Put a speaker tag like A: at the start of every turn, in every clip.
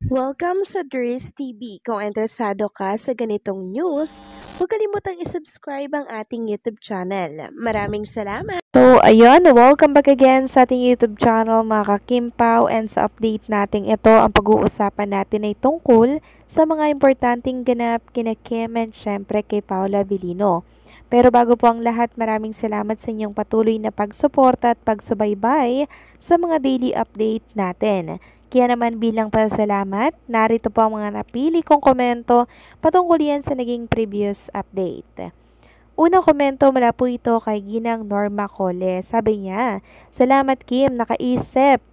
A: Welcome sa Dris TV. Kung interesado ka sa ganitong news, huwag kalimutang isubscribe ang ating YouTube channel. Maraming salamat!
B: So, ayun, welcome back again sa ating YouTube channel mga kakimpaw, and sa update natin ito, ang pag-uusapan natin ay tungkol sa mga importanteng ganap kina Kim and syempre kay Paula Abilino. Pero bago po ang lahat, maraming salamat sa inyong patuloy na pagsuporta at pagsubaybay sa mga daily update natin. Kaya naman bilang pasalamat, narito po ang mga napili kong komento patungkol yan sa naging previous update. Unang komento mula po ito kay Ginang Norma Cole. Sabi niya, "Salamat Kim, nakaisip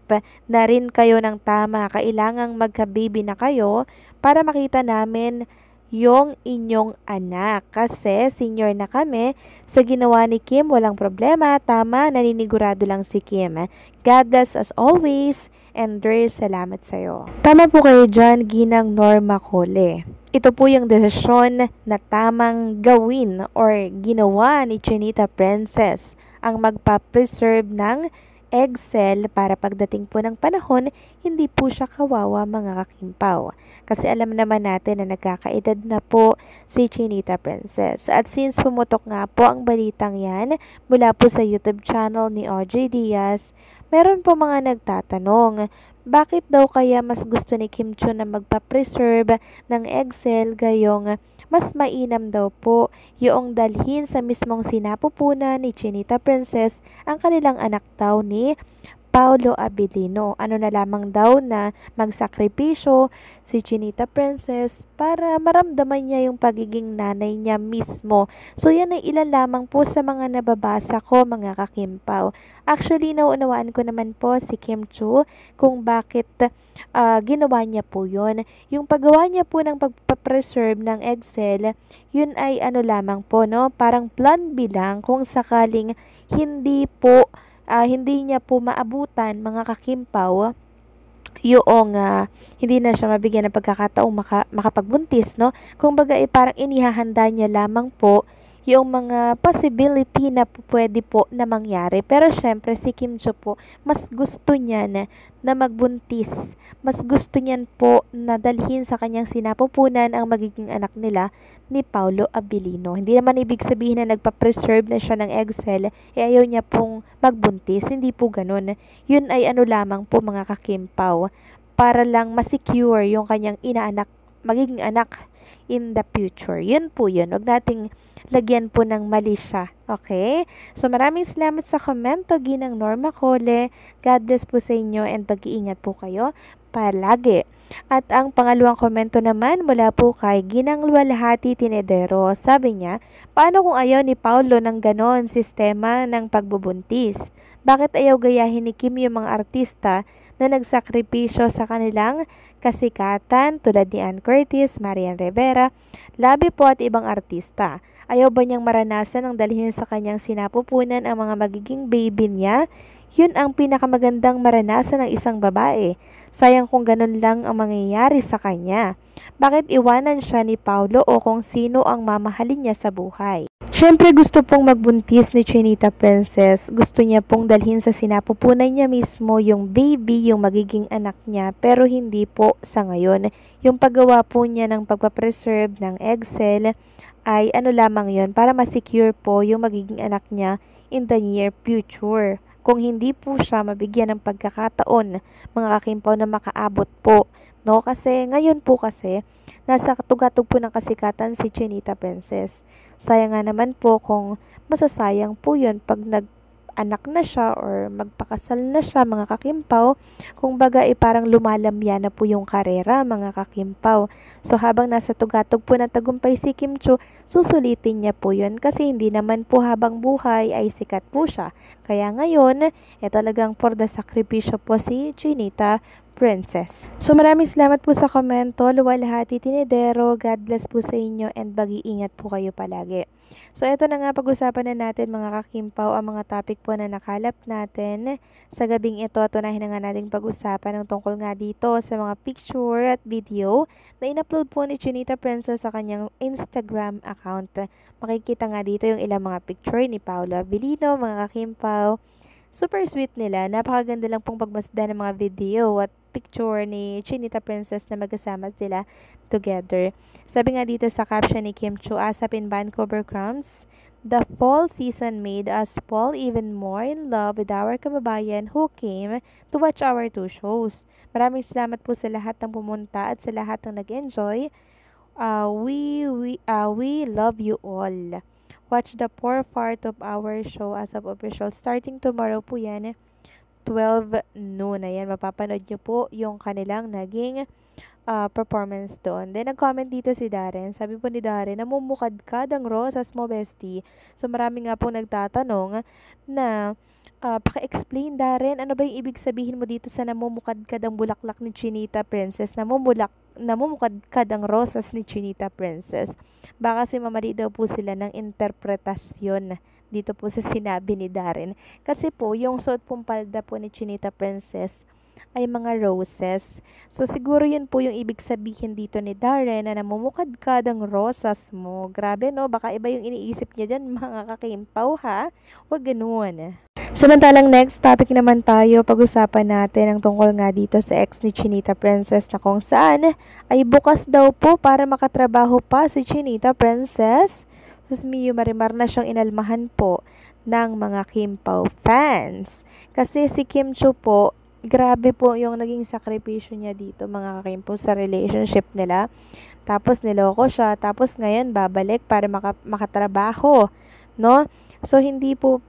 B: na rin kayo ng tama. Kailangang magka-baby na kayo para makita namin yung inyong anak. Kasi senior na kami. Sa ginawa ni Kim, walang problema. Tama, naninigurado lang si Kim. God bless as always. And salamat sa'yo." Tama po kayo dyan, Ginang Norma Cole. Ito po yung desisyon na tamang gawin or ginawa ni Chinita Princess, ang magpa-preserve ng egg cell para pagdating po ng panahon, hindi po siya kawawa mga kakimpaw. Kasi alam naman natin na nagkakaedad na po si Chinita Princess. At since pumutok nga po ang balitang yan mula po sa YouTube channel ni Audrey Diaz, meron po mga nagtatanong, bakit daw kaya mas gusto ni Kim Chiu na magpa-preserve ng egg cell gayong mas mainam daw po yung dalhin sa mismong sinapupunan ni Chinita Princess ang kanilang anak daw ni Paulo Abilino. Ano na lamang daw na magsakripisyo si Chinita Princess para maramdaman niya yung pagiging nanay niya mismo. So yan ay ilan lamang po sa mga nababasa ko mga kakimpaw. Actually, naunawaan ko naman po si Kim Chiu kung bakit ginawa niya po yun. Yung paggawa niya po ng pagpapreserve ng egg cell, yun ay ano lamang po, no? Parang plan B lang kung sakaling hindi niya po maabutan mga kakimpaw yung hindi na siya mabigyan ng pagkakataong makapagbuntis, no? Kung baga parang inihahanda niya lamang po yung mga possibility na pwede po na mangyari. Pero syempre si Kim Chiu po, mas gusto niya na magbuntis. Mas gusto niyan po na dalhin sa kanyang sinapupunan ang magiging anak nila ni Paulo Abilino. Hindi naman ibig sabihin na nagpa-preserve na siya ng egg cell, ayaw niya pong magbuntis. Hindi po ganun. Yun ay ano lamang po mga kakimpaw, para lang ma-secure yung kanyang magiging anak in the future. Yun po yun. Huwag nating lagyan po ng mali siya. Okay? So maraming salamat sa komento, Ginang Norma Cole. God bless po sa inyo and pag-iingat po kayo palagi. At ang pangalawang komento naman mula po kay Ginang Luwalhati Tinedero. Sabi niya, paano kung ayaw ni Paulo ng ganon sistema ng pagbubuntis? Bakit ayaw gayahin ni Kim yung mga artista na nagsakripisyo sa kanilang kasikatan tulad ni Ann Curtis, Marian Rivera, Labi po at ibang artista? Ayaw ba niyang maranasan ang dalhin sa kanyang sinapupunan ang mga magiging baby niya? Yun ang pinakamagandang maranasan ng isang babae. Sayang kung ganun lang ang mangyayari sa kanya. Bakit iwanan siya ni Paulo o kung sino ang mamahalin niya sa buhay? Siyempre gusto pong magbuntis ni Chinita Princess. Gusto niya pong dalhin sa sinapupunan niya mismo yung baby, yung magiging anak niya. Pero hindi po sa ngayon. Yung paggawa po niya ng pagpapreserve ng egg cell ay ano lamang yon para ma-secure po yung magiging anak niya in the near future. Kung hindi po siya mabigyan ng pagkakataon, mga kakimpaw, na makaabot po, no? Kasi ngayon po kasi nasa tugatog po ng kasikatan si Chinita Princess. Sayang nga naman po kung masasayang po yun pag nag-anak na siya or magpakasal na siya mga kakimpaw. Kung baga parang lumalamya na po yung karera mga kakimpaw. So habang nasa tugatog po ng tagumpay si Kim Chiu, susulitin niya po yun kasi hindi naman po habang buhay ay sikat po siya. Kaya ngayon, talagang for the sakripisyo po si Chinita Princess. So maraming salamat po sa komento, Luwalhati Tinedero. God bless po sa inyo and mag-iingat po kayo palagi. So ito na nga, pag-usapan na natin mga kakimpaw ang mga topic po na nakalap natin sa gabing ito. Tunahin na nga nating pag-usapan ng tungkol nga dito sa mga picture at video na in-upload po ni Chinita Princess sa kanyang Instagram account. Makikita nga dito yung ilang mga picture ni Paula Abilino mga kakimpaw. super sweet nila. Napakaganda lang pong pagmasdan ng mga video at picture ni Chinita Princess na magkasama sila together. Sabi nga dito sa caption ni Kim Chiu Asap in Vancouver Crumbs, the fall season made us fall even more in love with our kababayan who came to watch our 2 shows. Maraming salamat po sa lahat ng pumunta at sa lahat ng nag-enjoy. We love you all. Watch the 4th part of our show as of official starting tomorrow po yan, 12 noon. Ayan, mapapanood nyo po yung kanilang naging performance doon. Then, nag-comment dito si Darren. Sabi po ni Darren, namumukadkad ang rosas mo, bestie. So, marami nga po nagtatanong na paki-explain, Darren, ano ba yung ibig sabihin mo dito sa namumukadkad ang bulaklak ni Chinita Princess? Namumukadkad ang rosas ni Chinita Princess. Baka si mamali daw po sila ng interpretasyon dito po sa sinabi ni Darren. Kasi po, yung suot pong palda po ni Chinita Princess ay mga roses. So, siguro yun po yung ibig sabihin dito ni Darren na namumukadkad ang rosas mo. Grabe, no? Baka iba yung iniisip niya dyan, mga kakimpaw, ha? Huwag ganun. Samantalang next topic naman tayo, pag-usapan natin ang tungkol nga dito sa ex ni Chinita Princess na kung saan ay bukas daw po para makatrabaho pa si Chinita Princess. Sus Mio, marimar na siyang inalmahan po ng mga Kim Pao fans. Kasi si Kim Chiu po, grabe po yung naging sakripisyo niya dito, mga Kim Pao, sa relationship nila. Tapos niloko siya, tapos ngayon babalik para makatrabaho, no? So, hindi po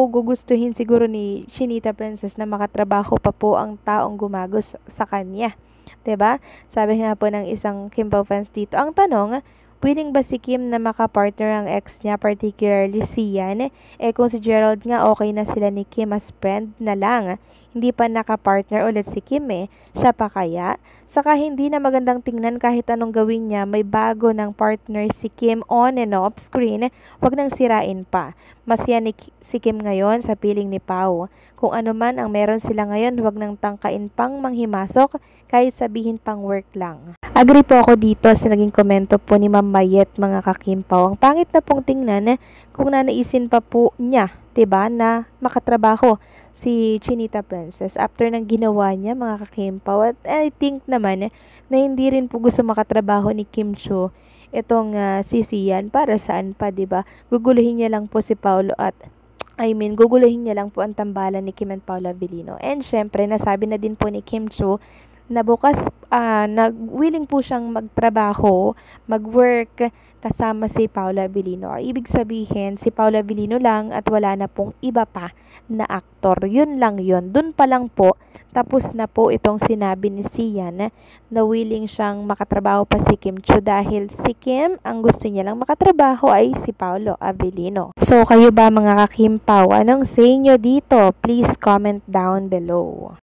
B: gugustuhin siguro ni Chinita Princess na makatrabaho pa po ang taong gumagos sa kanya. 'Di ba? Sabi nga po ng isang Kim Pao fans dito, ang tanong, willing ba si Kim na makapartner ang ex niya, particularly si Yan? Kung si Gerald nga, okay na sila ni Kim as friend na lang. Hindi pa nakapartner ulit si Kim Siya pa kaya? Saka hindi na magandang tingnan kahit anong gawin niya, may bago ng partner si Kim on and off screen, wag nang sirain pa. Masaya si Kim ngayon sa piling ni Pao. Kung ano man ang meron sila ngayon, wag nang tangkain pang manghimasok, kahit sabihin pang work lang. Agree po ako dito sa naging komento po ni Ma'am Mayet, mga kakimpaw. Ang pangit na pong tingnan kung nanaisin pa po niya, 'di ba, na makatrabaho si Chinita Princess after ng ginawa niya, mga kakimpaw. At I think naman na hindi rin po gusto makatrabaho ni Kim Chiu itong si Sian, para saan pa, 'di ba? Guguluhin niya lang po si Paolo at guguluhin niya lang po ang tambalan ni Kim and Paula Avellino. And syempre, nasabi na din po ni Kim Chiu na bukas willing po siyang magtrabaho, mag-work kasama si Paula Avellino. Ibig sabihin, si Paula Avellino lang at wala na pong iba pa na aktor. Yun lang yun. Dun pa lang po, tapos na po itong sinabi ni Sian na willing siyang makatrabaho pa si Kim Chiu dahil si Kim, ang gusto niya lang makatrabaho ay si Paolo Avellino. So, kayo ba, mga kakimpaw, anong say nyo dito? Please comment down below.